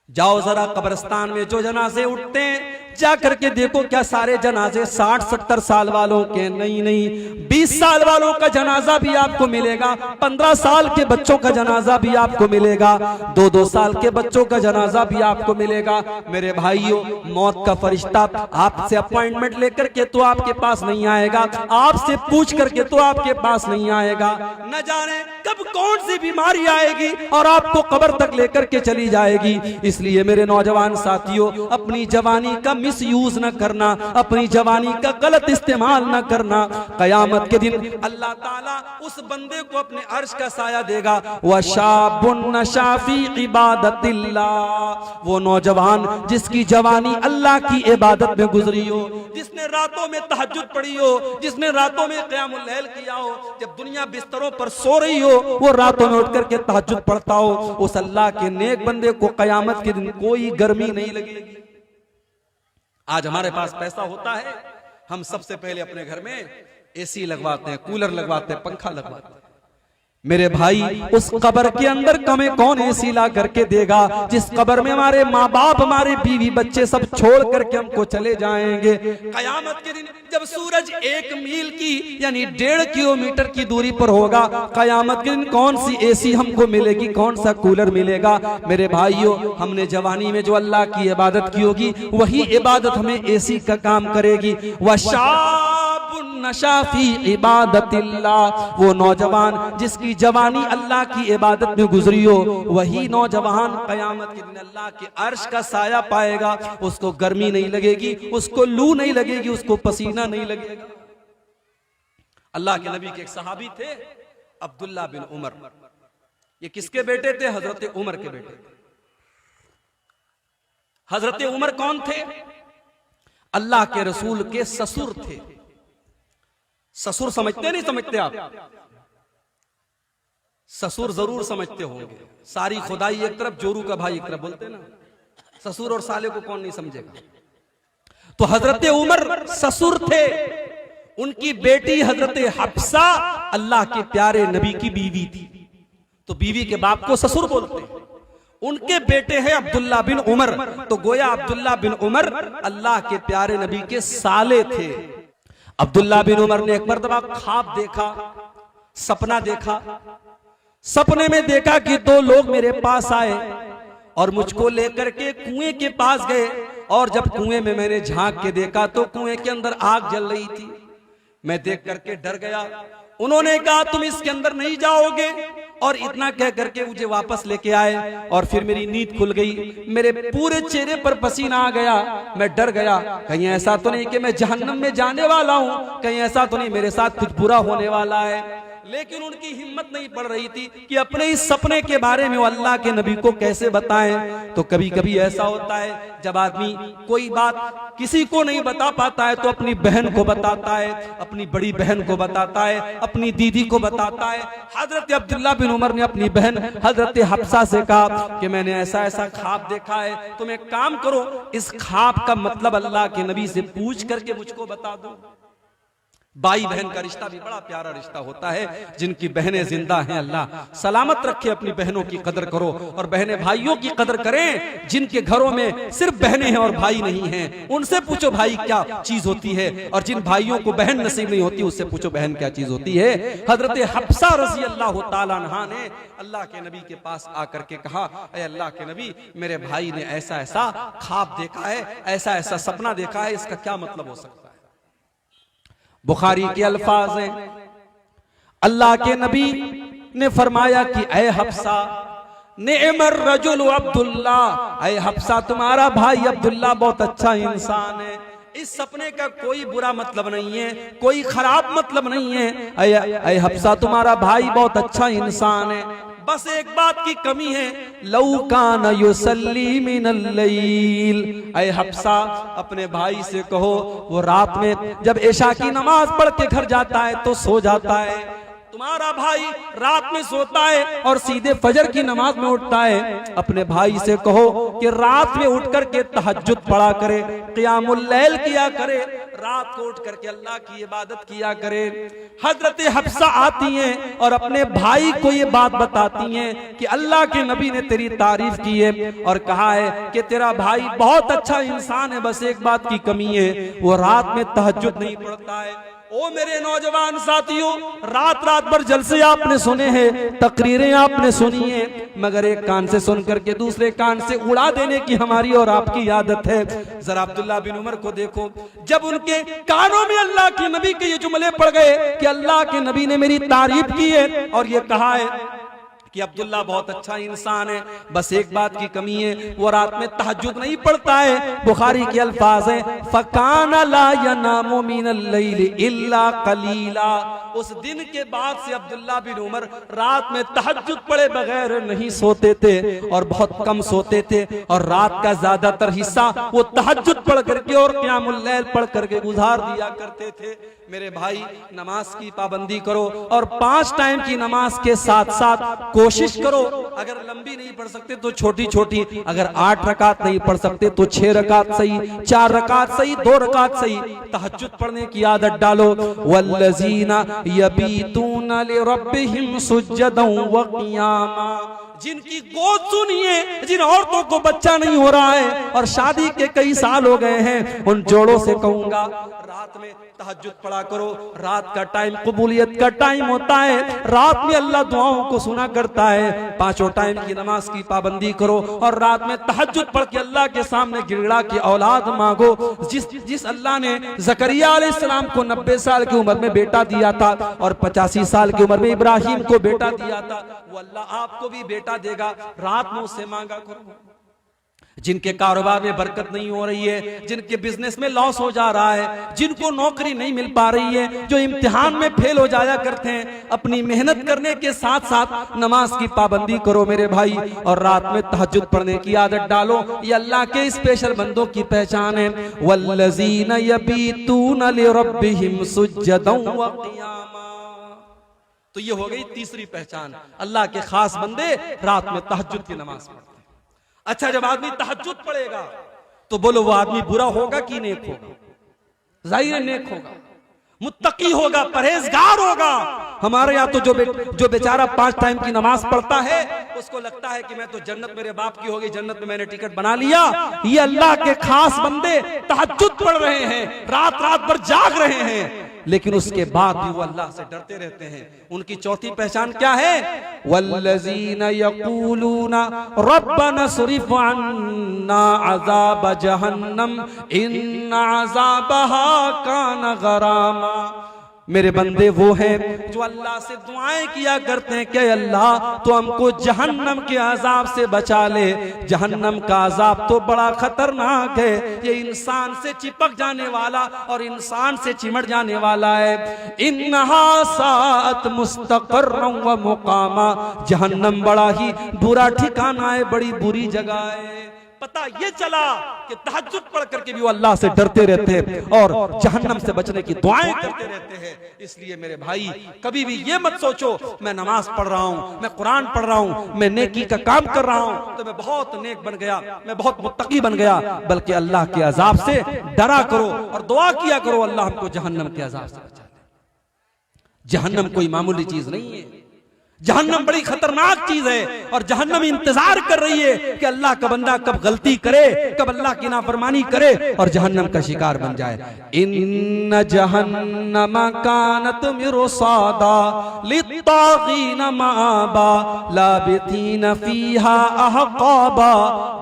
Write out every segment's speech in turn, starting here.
जाओ जरा कब्रिस्तान में जो जनाजे उठते हैं जा करके देखो, क्या सारे जनाजे 60-70 साल वालों के? नहीं नहीं, 20 साल वालों का जनाजा भी आपको मिलेगा, 15 साल के बच्चों का जनाजा भी आपको मिलेगा, 2-2 साल के बच्चों का जनाजा भी आपको मिलेगा। मेरे भाइयों, मौत का फरिश्ता आपसे अपॉइंटमेंट लेकर के तो आपके पास नहीं आएगा, आपसे पूछ करके तो आपके पास नहीं आएगा। न जाने कब कौन सी बीमारी आएगी और आपको कब्र तक लेकर के चली जाएगी। इसलिए मेरे नौजवान साथियों, अपनी जवानी का मिसयूज न करना, अपनी जवानी का गलत इस्तेमाल न करना। कयामत के दिन अल्लाह ताला उस बंदे को अपने अर्श का साया देगा। वशाबुन नशा फी इबादतिल्लाह, वो नौजवान जिसकी जवानी अल्लाह की इबादत में गुजरी हो, जिसने रातों में तहज्जुद पढ़ी हो, जिसने रातों में क़यामुल लैल किया हो, जब दुनिया बिस्तरों पर सो रही हो वो रातों में उठ करके तहज्जुद पढ़ता हो, उस अल्लाह के नेक बंदे को कयामत के दिन कोई गर्मी नहीं लगेगी। आज हमारे पास पैसा होता है, हम सबसे पहले अपने घर में एसी लगवाते हैं, कूलर लगवाते हैं, पंखा लगवाते हैं। मेरे भाई, उस कब्र के अंदर कमें कौन एसी ला करके देगा, जिस कब्र में हमारे माँ बाप, हमारे बीवी बच्चे सब छोड़ करके हमको चले जाएंगे। कयामत के दिन जब सूरज 1 मील की यानी 1.5 किलोमीटर की दूरी पर होगा, कयामत के दिन कौन सी एसी हमको मिलेगी, कौन सा कूलर मिलेगा? मेरे भाइयों, हमने जवानी में जो अल्लाह की इबादत की होगी वही इबादत हमें एसी का काम करेगी। वशाबुन नशा फी इबादतिल्लाह, वो नौजवान जिसकी जवानी अल्लाह की इबादत में गुजरी हो, वही नौजवान कयामत के दिन अल्लाह के अर्श का साया पाएगा। उसको गर्मी नहीं लगेगी, उसको लू नहीं लगेगी, उसको पसीना नहीं लगेगा। अल्लाह के नबी के एक सहाबी थे, अब्दुल्ला बिन उमर। ये किसके बेटे थे? हजरत उमर के बेटे थे। हजरत उमर कौन थे? अल्लाह के रसूल के ससुर थे। ससुर समझते नहीं समझते आप? ससुर जरूर समझते होंगे। सारी खुदाई एक तरफ, जोरू का भाई एक तरफ, बोलते ना। ससुर और साले को कौन नहीं समझेगा? तो हजरत उमर ससुर थे, उनकी बेटी हजरत हफ्सा अल्लाह के प्यारे नबी की बीवी थी, तो बीवी के बाप को ससुर बोलते हैं। उनके बेटे हैं अब्दुल्ला बिन उमर, तो गोया अब्दुल्ला बिन उमर अल्लाह के प्यारे नबी के साले थे। अब्दुल्ला बिन उमर ने एक मर्तबा ख्वाब देखा, सपना देखा। सपने में देखा कि 2 लोग मेरे पास आए और मुझको लेकर के कुएं के पास गए, और जब कुएं में मैंने झांक के देखा तो कुएं के अंदर आग जल रही थी। मैं देख करके डर गया। उन्होंने कहा तुम इसके अंदर नहीं जाओगे, और इतना कह करके मुझे वापस लेके आए, और फिर मेरी नींद खुल गई। मेरे पूरे चेहरे पर पसीना आ गया। मैं डर गया, कहीं ऐसा तो नहीं कि मैं जहन्नम में जाने वाला हूं, कहीं ऐसा तो नहीं मेरे साथ कुछ बुरा होने वाला है। लेकिन उनकी हिम्मत नहीं पड़ रही थी कि अपने इस सपने के बारे में वो अल्लाह के नबी को कैसे बताएं। तो कभी कभी ऐसा होता है, जब आदमी कोई बात किसी को नहीं बता पाता है तो अपनी बहन को बताता है, अपनी बड़ी बहन को बताता है, अपनी दीदी को बताता है। हजरत अब्दुल्ला बिन उमर ने अपनी बहन हजरत हफ्सा से कहा कि मैंने ऐसा ऐसा ख्वाब देखा है, तुम एक काम करो, इस ख्वाब का मतलब अल्लाह के नबी से पूछ करके मुझको बता दो। भाई बहन का रिश्ता भी बड़ा प्यारा रिश्ता होता है। जिनकी बहनें जिंदा हैं, अल्लाह सलामत रखे, अपनी बहनों की कदर करो और बहनें भाइयों की कदर करें। जिनके घरों में सिर्फ बहनें हैं और भाई नहीं हैं, उनसे पूछो भाई क्या चीज होती है, और जिन भाइयों को बहन नसीब नहीं होती उससे पूछो बहन क्या चीज होती है। हजरत हफ्सा रजी अल्लाह तआला अन्हा ने अल्लाह के नबी के पास आकर के कहा, ऐ अल्लाह के नबी, मेरे भाई ने ऐसा ऐसा ख्वाब देखा है, ऐसा ऐसा सपना देखा है, इसका क्या मतलब हो सकता है? बुखारी के अल्फाज हैं, अल्लाह के नबी ने फरमाया कि ऐ हफ्सा, नेमर रजुल अब्दुल्ला, ऐ हफ्सा तुम्हारा भाई अब्दुल्ला बहुत अच्छा इंसान है। इस सपने का कोई बुरा मतलब नहीं है, कोई खराब मतलब नहीं है। ऐ हफ्सा तुम्हारा भाई बहुत अच्छा इंसान है, बस एक बात की कमी है, लौ कान युसल्ली मिनल लैल। ऐ हफ्सा अपने भाई से कहो वो रात में जब इशा की नमाज पढ़ के घर जाता है तो सो जाता है। तुम्हारा भाई रात में सोता है और सीधे फजर की नमाज में उठता है। अपने भाई से कहो कि रात में उठ करके तहज्जुद पढ़ा करे, क़ियामुल लैल किया करे, रात को उठ करके अल्लाह की इबादत किया करे। हजरत हफ्सा आती हैं और अपने भाई को ये बात बताती हैं कि अल्लाह के नबी ने तेरी तारीफ की है और कहा है कि तेरा भाई बहुत अच्छा इंसान है, बस एक बात की कमी है, वो रात में तहज्जुद नहीं पढ़ता है। ओ मेरे नौजवान साथियों, रात रात भर जलसे आपने सुने हैं, तकरीरें आपने सुनी है, मगर एक कान से सुन करके दूसरे कान से उड़ा देने की हमारी और आपकी आदत है। जरा अब्दुल्ला बिन उमर को देखो, जब उनके कानों में अल्लाह के नबी के ये जुमले पड़ गए कि अल्लाह के नबी ने मेरी तारीफ की है और ये कहा है कि अब्दुल्ला बहुत अच्छा इंसान है, बस एक बात की कमी है, वो रात में तहज्जुद नहीं पढ़ता है। बुखारी के अल्फाज है, फकाना ला यनामु मिनल लैल इल्ला कलीला। उस दिन के बाद से अब्दुल्ला बिन उमर रात में तहज्जुद पढ़े बगैर नहीं सोते थे और बहुत कम सोते थे और रात का ज्यादातर हिस्सा वो तहज्जुद पढ़ करके और क़ियामुल लैल पढ़ करके गुजार दिया करते थे। मेरे भाई, नमाज की पाबंदी करो और 5 टाइम की नमाज के साथ साथ कोशिश करो, अगर लंबी नहीं पढ़ सकते तो छोटी छोटी, अगर 8 रकात नहीं पढ़ सकते तो 6 रकात सही, 4 रकात सही, 2 रकात सही, तहज्जुद पढ़ने की आदत डालो। वल्लज़ीना यबीतूना लिरब्बिहिम सुज्जदन व क़ियामा। जिनकी गोद सुनिए, जिन औरतों को बच्चा नहीं हो रहा है और शादी के कई साल हो गए हैं, उन जोड़ों से कहूंगा रात में तहज्जुद पढ़ा करो। रात का टाइम कबूलियत का टाइम होता है, रात में अल्लाह दुआओं को सुना करता है। 5 टाइम की नमाज की पाबंदी करो और रात में तहज्जुद पढ़ के अल्लाह के सामने गिड़गिड़ा के औलाद मांगो। जिस अल्लाह ने ज़करिया अलैहिस्सलाम को 90 साल की उम्र में बेटा दिया था और 85 साल की उम्र में इब्राहिम को बेटा दिया था, वो अल्लाह आपको भी बेटा देगा। रात में उससे मांगा करो। जिनके कारोबार में बरकत नहीं हो रही है, जिनके बिजनेस में लॉस हो जा रहा है, जिनको नौकरी नहीं मिल पा रही है, जो इम्तिहान में फेल हो जाया करते हैं, अपनी मेहनत करने के साथ साथ नमाज की पाबंदी करो मेरे भाई और रात में तहज्जुद पढ़ने की आदत डालो। ये अल्लाह के स्पेशल बंदों की पहचान है। वल्लज़ीना यबीतूना लिरब्बिहिम सुज्जदन व क़ियामा। तो ये हो गई तीसरी पहचान, अल्लाह के खास बंदे रात में तहज्जुद की नमाज पढ़ते हैं। अच्छा, जब आदमी तहज्जुद पढ़ेगा तो बोलो वो आदमी बुरा होगा कि नेक होगा? जाहिर है नेक होगा, मुत्तकी होगा, परहेजगार होगा। हमारे यहाँ तो जो बेचारा 5 टाइम की नमाज पढ़ता है उसको लगता है कि मैं तो जन्नत मेरे बाप की होगी, जन्नत में मैंने टिकट बना लिया। ये अल्लाह के खास बंदे तहज्जुद पढ़ रहे हैं, रात रात भर जाग रहे हैं, लेकिन उसके बाद भी वो अल्लाह से डरते रहते हैं। उनकी चौथी पहचान क्या है? वल्लज़ीना यक़ूलूना रब्बना सुरिफ़ अन्ना अज़ाब जहन्नम इन्ना अज़ाबहा कान गरामा। मेरे बंदे वो हैं जो अल्लाह से दुआएं किया करते हैं कि अल्लाह तो हमको जहन्नम के अजाब से बचा ले। जहन्नम का अजाब तो बड़ा खतरनाक है, ये इंसान से चिपक जाने वाला और इंसान से चिमट जाने वाला है। इन्नहा साअत मुस्तक़र्रन व मुक़ामा। जहन्नम बड़ा ही बुरा ठिकाना है, बड़ी बुरी जगह है। पता ये चला कि तहज्जुद पढ़ करके भी वो अल्लाह से डरते रहते हैं और जहन्नम से बचने की दुआएं करते रहते हैं। इसलिए मेरे भाई, कभी भी ये मत सोचो मैं नमाज पढ़ रहा हूँ, मैं कुरान पढ़ रहा हूँ, मैं नेकी का काम कर रहा हूँ तो मैं बहुत नेक बन गया, मैं बहुत मुत्तकी बन गया। बल्कि अल्लाह के अजाब से डरा करो और दुआ किया करो अल्लाह हमको जहन्नम के अजाब से बचा ले। जहन्नम कोई मामूली चीज नहीं है, जहन्नम बड़ी खतरनाक चीज है और जहन्नम इंतजार कर रही है कि अल्लाह का बंदा कब गलती करे, कब अल्लाह की नाफरमानी करे और जहन्नम का शिकार बन जाए। इन्न जहन्नम कानत मिरसादा लित्तागीन माबा लाबितीन फीहा अहकाबा।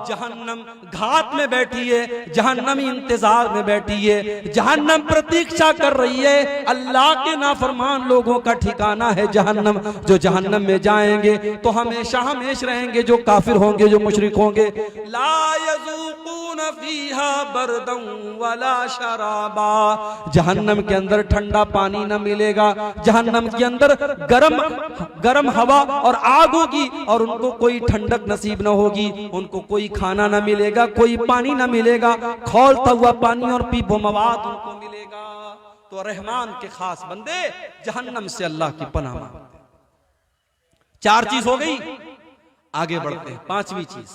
जहन्नम घाट में बैठी है, जहन्नम इंतजार में बैठी है, जहन्नम प्रतीक्षा कर रही है। अल्लाह के नाफरमान लोगों का ठिकाना है जहन्नम। जो जहन्नम में जाएंगे तो हमेशा हमेश रहेंगे, जो काफिर होंगे, जो मुशरिक होंगे। ला यज़ूक़ून फीहा बरदन वला शराबा। जहन्नम के अंदर ठंडा पानी न मिलेगा, जहन्नम के अंदर गरम हवा और आग होगी और उनको कोई ठंडक नसीब न होगी, उनको कोई खाना न मिलेगा, कोई पानी न मिलेगा, खौलता हुआ पानी और पीपो मवाद उनको मिलेगा। तो रहमान के खास बंदे जहन्नम से अल्लाह की पनाह मांगते। 4 चीज हो गई, आगे बढ़ते हैं। 5वीं चीज,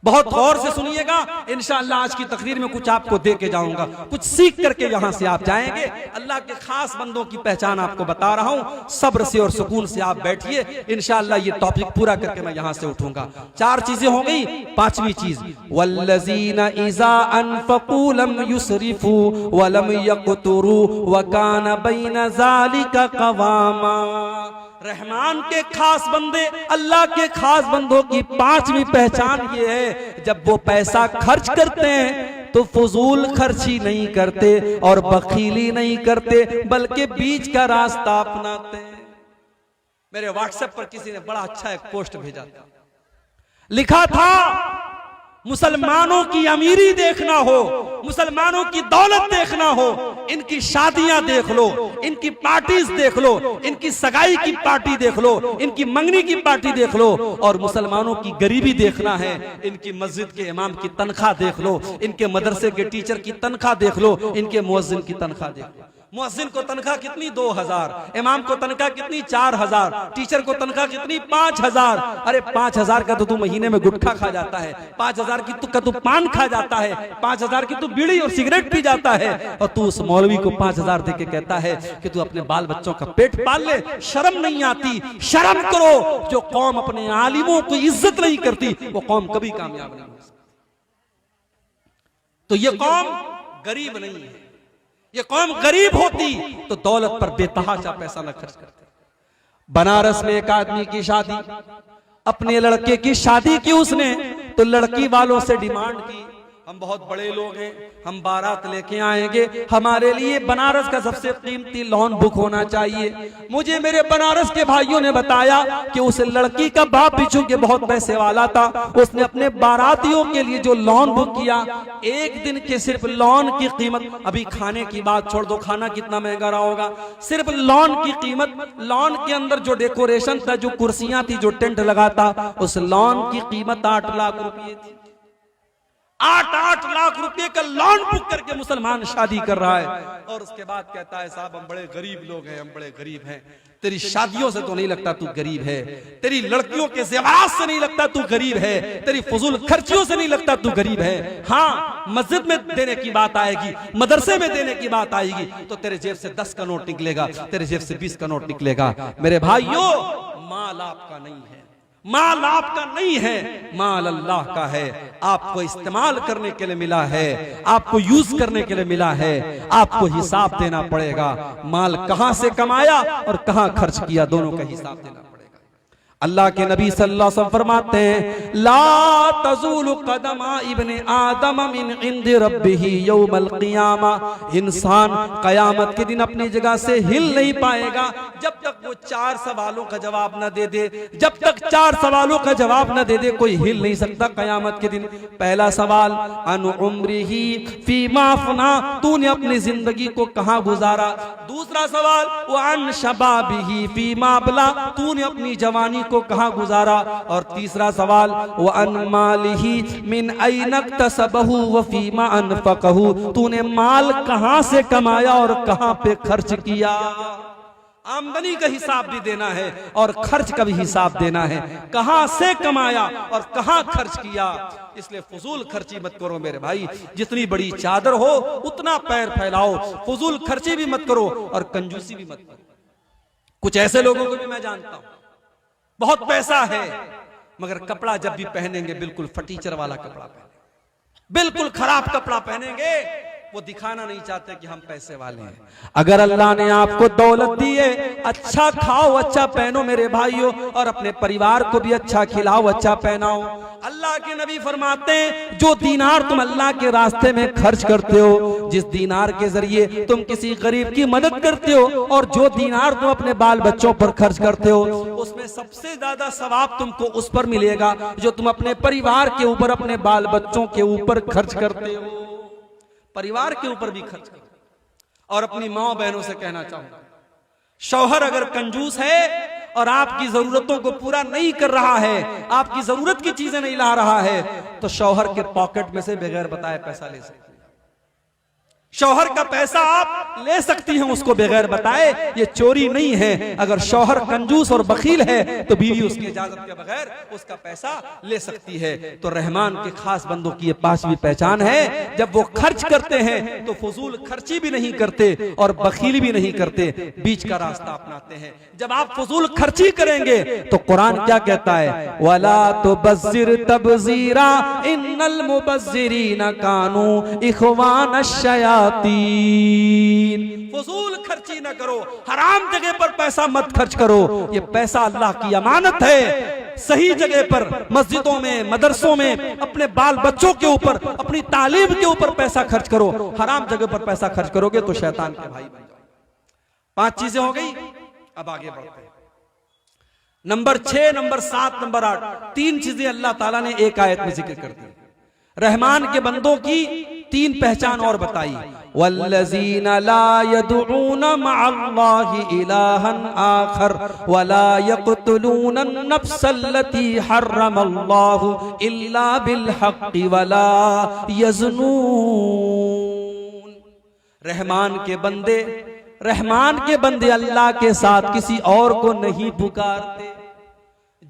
बहुत गौर से सुनिएगा, इंशाअल्लाह आज की तकरीर में कुछ आपको दे के जाऊंगा, कुछ सीख करके यहां से आप जाएंगे। अल्लाह के खास बंदों की पहचान आपको बता रहा हूं, सब्र से और सुकून से आप बैठिए, इंशाअल्लाह ये टॉपिक पूरा करके मैं यहां से उठूंगा। 4 चीजें हो गई, 5वीं चीज वल्लज़ीना इज़ा अनफ़क़ू लम युसरिफ़ू व लम यक़तुरू व कान बैन ज़ालिका क़वामा। रहमान के खास बंदे, अल्लाह के खास बंदों की 5वीं पहचान ये है, जब वो पैसा खर्च करते हैं तो फजूल खर्ची नहीं करते और बखीली नहीं करते, बल्कि बीच का रास्ता अपनाते हैं। मेरे व्हाट्सएप पर किसी ने बड़ा अच्छा एक पोस्ट भेजा था, लिखा था मुसलमानों की अमीरी देखना हो, मुसलमानों की दौलत देखना हो, इनकी शादियां देख लो, इनकी पार्टीज देख लो, इनकी सगाई की पार्टी देख लो, इनकी मंगनी की पार्टी देख लो, और मुसलमानों की गरीबी देखना है, इनकी मस्जिद के इमाम की तनख्वाह देख लो, इनके मदरसे के टीचर की तनख्वाह देख लो, इनके मुअज्जिन की तनख्वाह देख लो। मुअज्जिन को तनख्वाह कितनी 2000, इमाम को तनख्वाह कितनी 4000, टीचर को तनख्वाह कितनी 5000। अरे 5000 का तो तू महीने में गुटखा खा जाता है, 5000 की तू पान खा जाता है, 5000 की तू बीड़ी और सिगरेट पी जाता है, और तू उस मौलवी को 5000 दे के कहता है कि तू अपने बाल बच्चों का पेट पाल ले। शर्म नहीं आती? शर्म करो। जो कौम अपने आलिमों को इज्जत नहीं करती वो कौम कभी कामयाब नहीं हो सकती। तो ये कौम गरीब नहीं है, ये कौम गरीब होती तो दौलत पर बेतहाशा पैसा न खर्च करते। बनारस में एक आदमी की शादी, अपने लड़के की शादी की उसने, तो लड़की वालों से डिमांड की, हम बहुत बड़े लोग हैं, हम बारात लेके आएंगे, हमारे लिए बनारस का सबसे कीमती लॉन बुक होना चाहिए। मुझे मेरे बनारस के भाइयों ने बताया कि उस लड़की का बाप भी चूंकि बहुत पैसे वाला था, उसने अपने बारातियों के लिए जो लॉन बुक किया, एक दिन के सिर्फ लॉन की कीमत, अभी खाने की बात छोड़ दो, खाना कितना महंगा रहा होगा, सिर्फ लॉन की कीमत, लॉन के अंदर जो डेकोरेशन था, जो कुर्सियां थी, जो टेंट लगा था, उस लॉन की कीमत 8 लाख रुपए थी। 8 लाख रुपए का लॉन बुक करके मुसलमान शादी कर रहा है, और उसके बाद कहता है साहब हम बड़े गरीब लोग हैं, हम बड़े गरीब हैं। तेरी शादियों से तो नहीं लगता तू गरीब है, तेरी लड़कियों के ज़ेवरात से नहीं लगता तू गरीब है, तेरी फजूल खर्चियों से नहीं लगता तू गरीब है। हाँ, मस्जिद में देने की बात आएगी, मदरसे में देने की बात आएगी तो तेरे जेब से 10 का नोट निकलेगा, तेरे जेब से 20 का नोट निकलेगा। मेरे भाइयों, माल आपका नहीं है, माल आपका नहीं है, माल अल्लाह का है। आपको इस्तेमाल करने के लिए मिला है, आपको यूज करने के लिए मिला है, आपको हिसाब देना पड़ेगा। माल कहां से कमाया और कहां खर्च किया, दोनों का हिसाब देना पड़ेगा। अल्लाह के नबी सल्लल्लाहु अलैहि वसल्लम फरमाते हैं, ला तज़ूलु क़दमा इब्ने आदम मिन इंदि रब्बिही यौमल क़ियामा। इंसान क़यामत के दिन अपनी जगह से हिल नहीं पाएगा जब तक वो 4 सवालों का जवाब न दे दे। जब तक 4 सवालों का जवाब न दे दे कोई हिल नहीं सकता क़यामत के दिन। पहला सवाल, अन उम्रिही फीमा अफ़ना, तूने अपनी जिंदगी को कहां गुजारा। दूसरा सवाल, व अन शबाबिही फीमा अबला, तूने अपनी जवानी को कहां गुजारा। और तीसरा सवाल, व अन मालिही मिन ऐन इक्तसबहु व फीमा अनफक़हु, तूने माल कहां से कमाया और कहां पे खर्च किया। आमदनी का हिसाब भी देना है और खर्च का भी हिसाब देना है, कहां से कमाया और कहां खर्च किया। इसलिए फजूल खर्ची मत करो मेरे भाई, जितनी बड़ी चादर हो उतना पैर फैलाओ, फजूल खर्ची भी मत करो और कंजूसी भी मत करो। कुछ ऐसे लोगों को भी मैं जानता हूं, बहुत पैसा है मगर कपड़ा जब भी पहनेंगे बिल्कुल फटीचर वाला कपड़ा पहनेंगे, बिल्कुल खराब कपड़ा पहनेंगे। वो दिखाना नहीं चाहते कि हम पैसे वाले हैं। अगर अल्लाह ने आपको दौलत दी है, अच्छा खाओ, अच्छा पहनो मेरे भाइयों, और अपने परिवार को भी अच्छा खिलाओ, अच्छा पहनाओ। अल्लाह के नबी फरमाते हैं, जो दीनार तुम अल्लाह के रास्ते में खर्च करते हो, जिस दीनार के जरिए तुम किसी गरीब की मदद करते हो, और जो दीनार तुम अपने बाल बच्चों पर खर्च करते हो, उसमें सबसे ज्यादा सवाब तुमको उस पर मिलेगा जो तुम अपने परिवार के ऊपर, अपने बाल बच्चों के ऊपर खर्च करते हो। परिवार के ऊपर भी खर्च करो। और अपनी माँ बहनों से कहना चाहूंगा, शौहर अगर कंजूस है और आपकी जरूरतों को पूरा नहीं कर रहा है, आपकी जरूरत की चीजें नहीं ला रहा है, तो शौहर के पॉकेट में से बगैर बताए पैसा ले सकते। शौहर का पैसा आप ले सकती हैं उसको बगैर बताए, ये चोरी नहीं है। अगर शौहर कंजूस और बखील है तो बीवी उसकी इजाजत के बगैर उसका पैसा ले सकती है। तो रहमान के खास बंदों की ये पांचवी पहचान है, जब वो खर्च करते हैं तो फजूल खर्ची भी नहीं करते और बखीली भी नहीं करते, बीच का रास्ता अपनाते हैं। जब आप फजूल खर्ची करेंगे तो कुरान क्या कहता है, वला तुबज़िर तबज़ीरा इन्नल मुबज़्ज़िरीना कानू इख़वान अश्शयातीन। फजूल खर्ची न करो, हराम जगह पर पैसा मत खर्च करो। ये पैसा अल्लाह की अमानत है, सही जगह पर मस्जिदों में, मदरसों में, अपने बाल बच्चों के ऊपर, अपनी तालीम के ऊपर पैसा खर्च करो। हराम जगह पर पैसा खर्च करोगे तो शैतान के भाई बन जाओगे। 5 चीजें हो गई, अब आगे बढ़ते हैं। नंबर 6, नंबर 7, नंबर 8, 3 चीजें अल्लाह ताला ने एक आयत में जिक्र कर दी। रहमान के बंदों की 3 पहचान और बताई, वल्लज़ीना ला यदऊना मअल्लाहि इलाहन आखर वला यक़्तुलूना अन्नफ्सल्लती हर्रमल्लाहु इल्ला बिलहक़्क़ि वला यज़नून। रहमान के बंदे अल्लाह के साथ किसी और को नहीं पुकारते।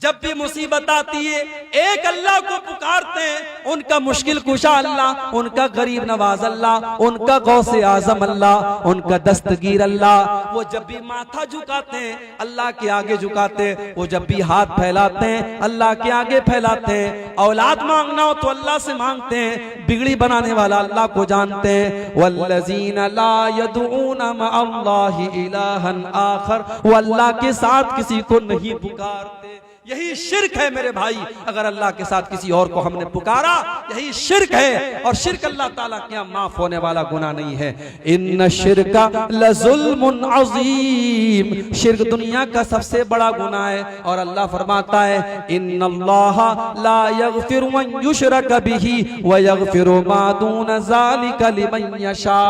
जब भी मुसीबत आती है एक अल्लाह को पुकारते हैं। उनका मुश्किल कुशा अल्लाह, उनका गरीब नवाज अल्लाह, उनका गौसे आजम अल्लाह, उनका दस्तगीर अल्लाह। वो जब भी माथा झुकाते हैं अल्लाह के आगे झुकाते हैं, वो जब भी हाथ फैलाते हैं अल्लाह के आगे फैलाते हैं। औलाद मांगना हो तो अल्लाह से मांगते हैं, बिगड़ी बनाने वाला अल्लाह को जानते हैं। वल्लज़ीना ला यदऊना मअल्लाहि इलाहन आखर, वो अल्लाह के साथ किसी को नहीं पुकारते। यही शिर्क है मेरे भाई, अगर अल्लाह के साथ किसी और को हमने पुकारा यही शिर्क है। और शिर्क अल्लाह ताला के यहाँ माफ होने वाला गुनाह नहीं है। इन्न शिर्का लज़ुल्मुन अज़ीम, शिर्क दुनिया का सबसे बड़ा गुनाह है। और अल्लाह फरमाता है, इन्नल्लाह ला यग़फिरु अन युशरक बिही व यग़फिरु मा दून ज़ालिका लिमन यशा।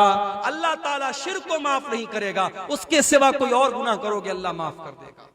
अल्लाह ताला शिर्क को माफ नहीं करेगा, उसके सिवा कोई और गुनाह करोगे अल्लाह माफ कर देगा।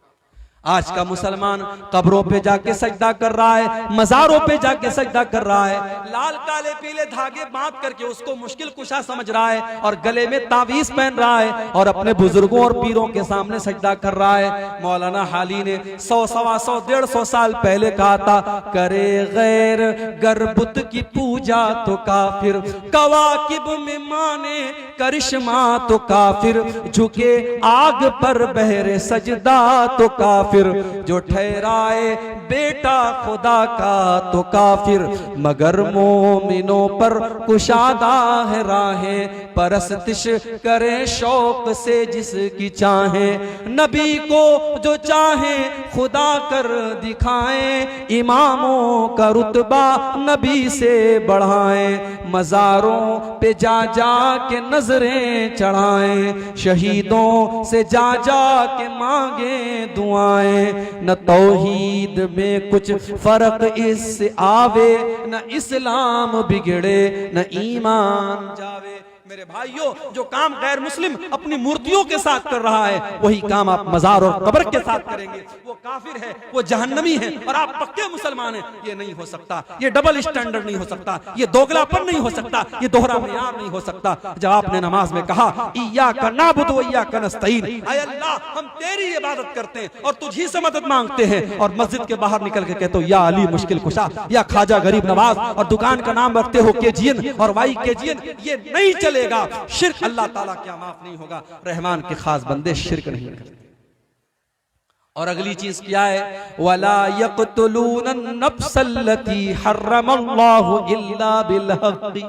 आज का मुसलमान कब्रों पे जाके सजदा कर रहा है, मजारों पे जाके सजदा कर रहा है, लाल काले पीले धागे बांध करके उसको मुश्किल कुशा समझ रहा है और गले में तावीज पहन रहा है और अपने बुजुर्गों और पीरों के सामने सजदा कर रहा है। मौलाना हाली ने 100, 125, 150 साल पहले कहा था, करे गैर गर्बुत की पूजा तो काफिर, कवाकिब में माने करिश्मा तो काफिर, झुके आग पर बहरे सजदा तो काफिर, जो ठहराए बेटा खुदा का तो काफिर, मगर मोमिनों पर कुशादा है राहें, परस्तिश करे शौक से जिसकी चाहे, नबी को जो चाहे खुदा कर दिखाएं, इमामों का रुतबा नबी से बढ़ाएं, मजारों पे जा जा के नजरें चढ़ाएं, शहीदों से जा जा के मांगे दुआएं, न तौहीद में कुछ फर्क इससे आवे, न इस्लाम बिगड़े न ईमान जावे। मेरे भाइयों, जो काम गैर मुस्लिम अपनी मूर्तियों के साथ कर रहा है वही काम आप मजार और कब्र के साथ करेंगे, वो काफिर है, वो जहन्नमी है और आप पक्के मुसलमान हैं। ये नहीं हो सकता, ये डबल स्टैंडर्ड नहीं हो सकता, ये दोगलापन नहीं हो सकता, ये दोहरा मियार नहीं हो सकता। जब आपने नमाज में कहा इय्याका नअबुदु व इय्याका नस्तईन, ऐ अल्लाह हम तेरी इबादत करते हैं और तुझी से मदद मांगते हैं, और मस्जिद के बाहर निकल के कहते हो या अली मुश्किल कुशा, या ख्वाजा गरीब नवाज, और दुकान का नाम रखते हो केजीएन और वाई केजीएन, ये नहीं चले। शिर्क अल्लाह ताला क्या माफ नहीं होगा। रहमान के खास बंदे शिर्क नहीं करते। और अगली चीज क्या है, वला यक़्तुलून नफ्सल्लती हर्रमल्लाहु इल्ला बिलहक़्क़ि,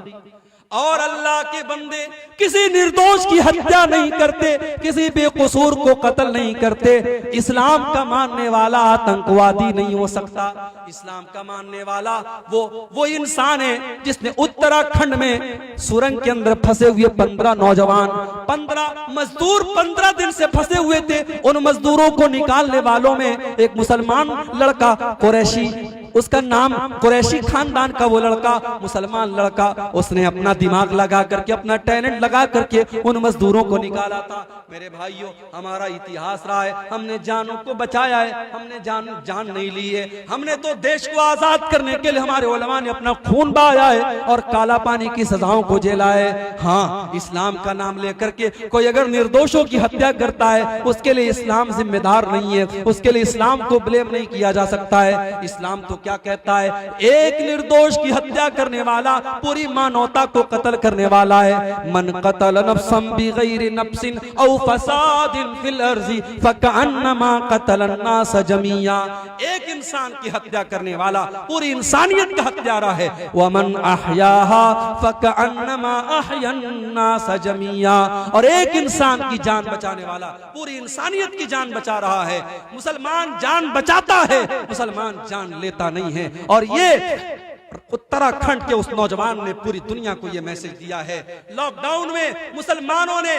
और अल्लाह के बंदे किसी निर्दोष की हत्या नहीं करते, किसी बेकसूर को कत्ल नहीं करते। इस्लाम का मानने वाला आतंकवादी नहीं हो सकता। इस्लाम का मानने वाला वो इंसान है जिसने उत्तराखंड में सुरंग के अंदर फंसे हुए 15 नौजवान, 15 मजदूर 15 दिन से फंसे हुए थे। उन मजदूरों को निकालने वालों में एक मुसलमान लड़का कुरैशी उसका नाम कुरैशी खानदान का वो लड़का, मुसलमान लड़का, उसने अपना दिमाग लगा करके, अपना टैलेंट लगा करके उन मजदूरों को निकाला था। मेरे भाइयों, हमारा इतिहास रहा है, हमने जानों को बचाया है, हमने जान नहीं ली है। हमने तो देश को आजाद करने के लिए हमारे उलमा ने अपना खून बहाया है और काला पानी की सजाओं को झेला है। हाँ, इस्लाम का नाम लेकर के कोई अगर निर्दोषों की हत्या करता है, उसके लिए इस्लाम जिम्मेदार नहीं है, उसके लिए इस्लाम को ब्लेम नहीं किया जा सकता है। इस्लाम तो क्या कहता है, एक निर्दोष की हत्या करने वाला पूरी मानवता को कत्ल करने वाला है। मन कतल नफ्सन बिगैरि नफ्सिन औ फसादिन फिल अर्ज़ि फकअन्नमा कतल अन्नास जमीया। एक इंसान की हत्या करने वाला पूरी इंसानियत का हत्यारा है। वमन अहयाहा फकअन्नमा अहयन अन्नास जमीया। और एक इंसान की जान बचाने वाला पूरी इंसानियत की जान बचा रहा है। मुसलमान जान बचाता है, मुसलमान जान लेता नहीं है। और ये उत्तराखंड के उस नौजवान ने पूरी दुनिया को यह मैसेज दिया है। लॉकडाउन में मुसलमानों ने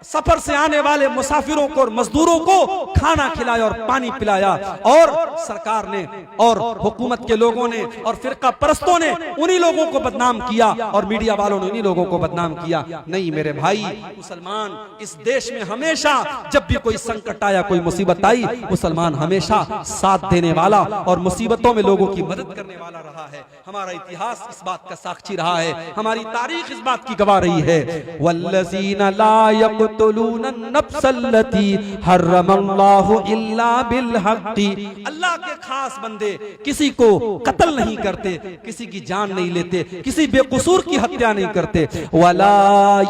सफर से आने वाले मुसाफिरों को और मजदूरों को खाना खिलाया और पानी पिलाया, और सरकार ने और हुकूमत के लोगों ने और फिरका परस्तों ने उन्हीं लोगों को बदनाम किया और मीडिया वालों ने उन्हीं लोगों को बदनाम किया। नहीं मेरे भाई, मुसलमान इस देश में हमेशा जब भी कोई संकट आया, कोई मुसीबत आई, मुसलमान हमेशा साथ देने वाला और मुसीबतों में लोगों की मदद करने वाला रहा है। हमारा इतिहास इस बात का साक्षी रहा है, हमारी तारीख इस बात की गवाह रही है। वल्लज़ीना ला यक़्तुलून नफ्सल्लती हर्रमल्लाहु इल्ला बिल हक़्क़ि। अल्लाह के खास बंदे किसी को कत्ल नहीं करते, किसी की जान नहीं लेते, किसी बेकसूर की हत्या नहीं करते। वला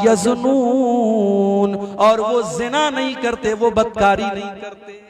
यज़नून, और वो ज़िना नहीं करते, वो बदकारी नहीं करते।